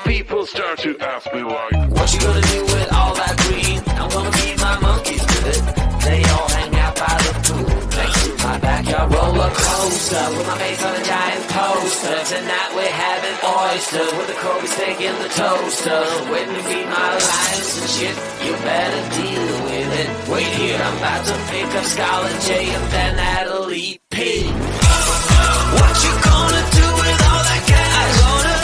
people start to ask me like, what you gonna do with all that green? I'm gonna feed my monkeys with it. They all hang out by the pool next to my backyard roller coaster with my face on a giant poster. Tonight we're having oysters with the Kobe steak in the toaster. Waiting to feed my lions and shit. You better deal with it. Wait here, I'm about to pick up Scarlet J and then Natalie P. What you gonna do with all that cash? Gonna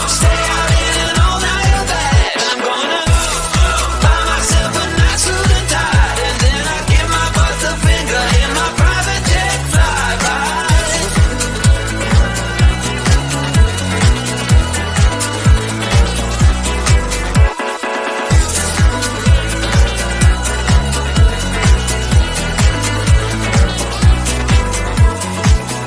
stay out in an all-nighter bed. I'm gonna buy myself a nice suit and tie, and then I give my butt the finger in my private jet flyby.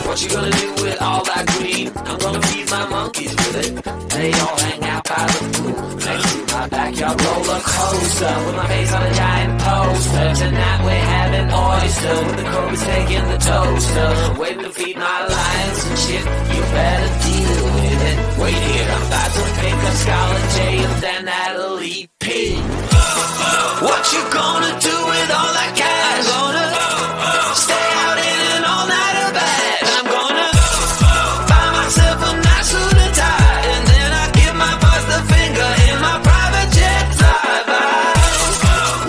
What you gonna do with all that green? I'm gonna feed my monkeys with it. They all hang out by the pool next to my backyard roller coaster with my face on a giant poster. Tonight we're having oyster with the Kobe steak in the toaster. Waiting to feed my lions and shit. You better deal with it. Wait here, I'm about to pick up Scarlet J and then Natalie P. What you gonna do with all that cash? Gonna stay out in an all-nighter bed. I'm gonna buy myself a nice suit and tie, and then I give my boss the finger in my private jet flyby.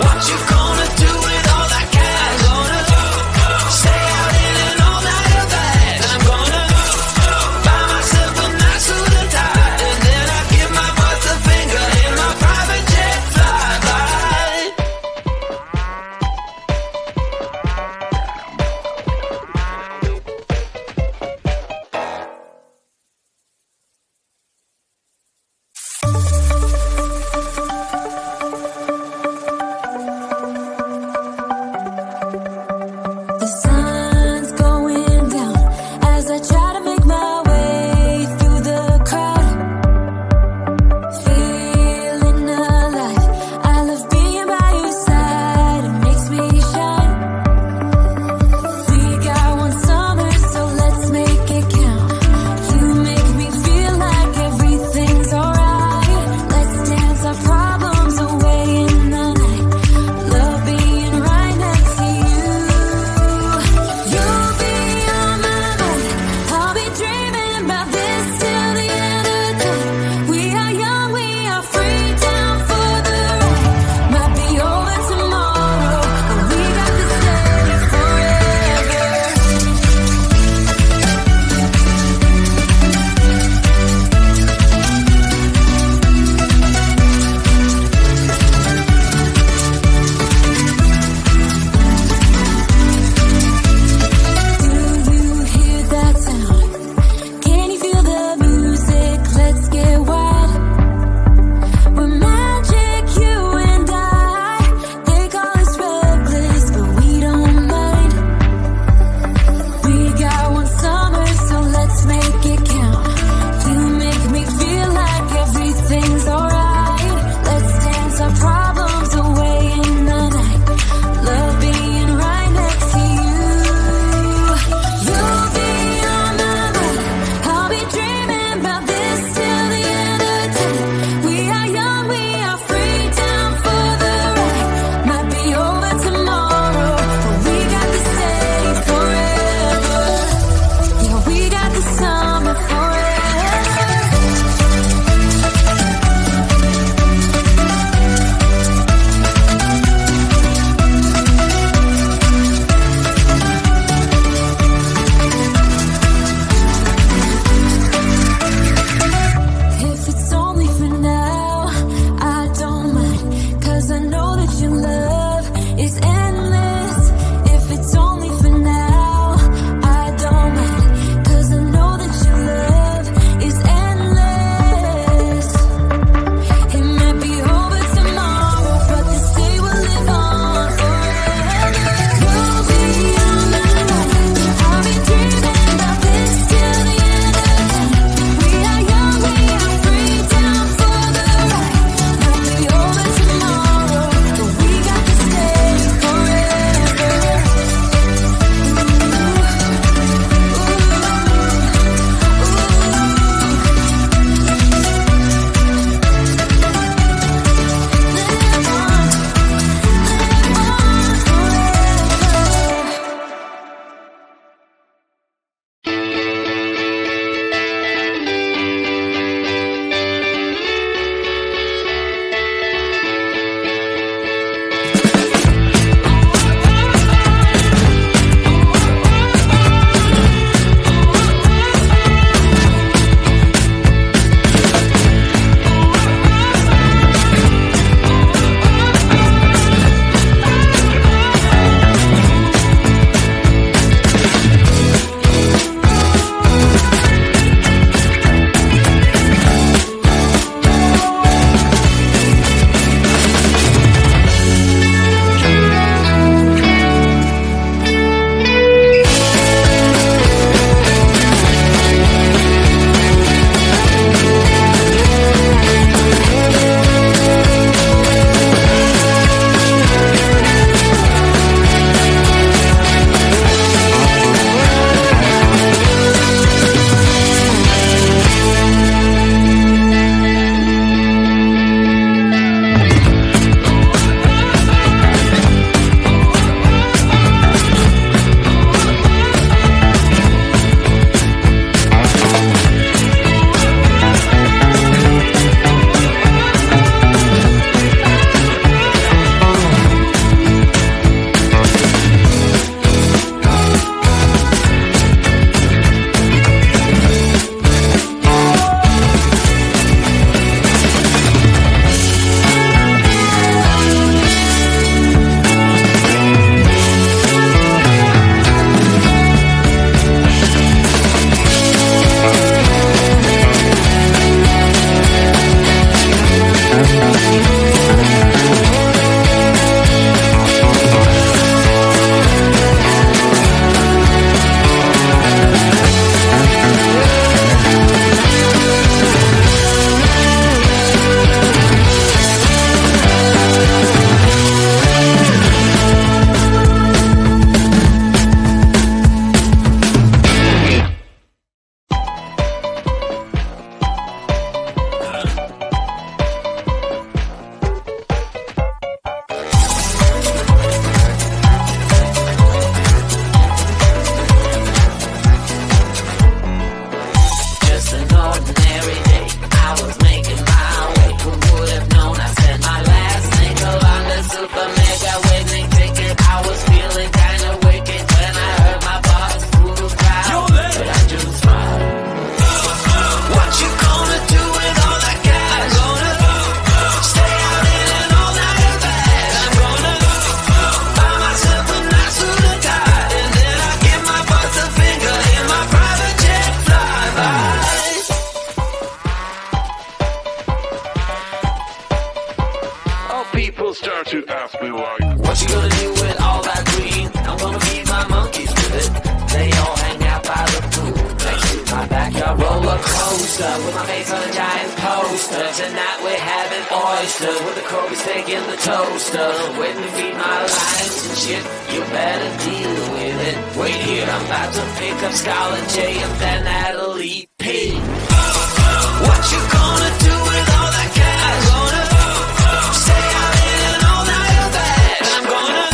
What you gonna do with all that cash? Gonna stay out in an all-nighter bed. I'm gonna buy myself a nice suit and tie. start to ask me why. What you gonna do with all that green? I'm gonna feed my monkeys with it. They all hang out by the pool next to my backyard roller coaster with my face on a giant poster. Tonight we're having oysters with the Kobe steak in the toaster. Waiting to feed my lions and shit. You better deal with it. Wait here, I'm about to pick up Scarlett J and then Natalie P. What you gonna do with all that cash? Gonna stay out in an all-nighter bag. I'm gonna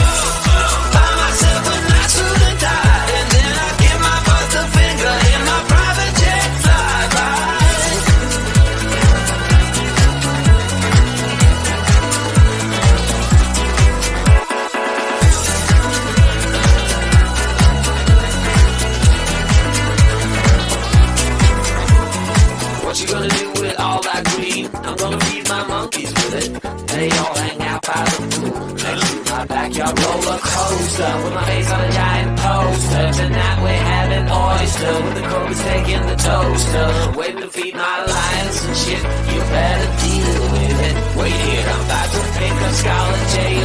buy myself a nice suit and tie, and then I give my butt the finger in my private jet flyby. What you gonna do with all that green? I'm gonna feed my monkeys with it. They all hang out by the pool next to my backyard roller coaster with my face on a giant poster. Tonight we're having oyster with the Kobe steak in the toaster. Waiting to feed my lions and shit. You better deal with it. Wait here, I'm about to pick up Scarlett J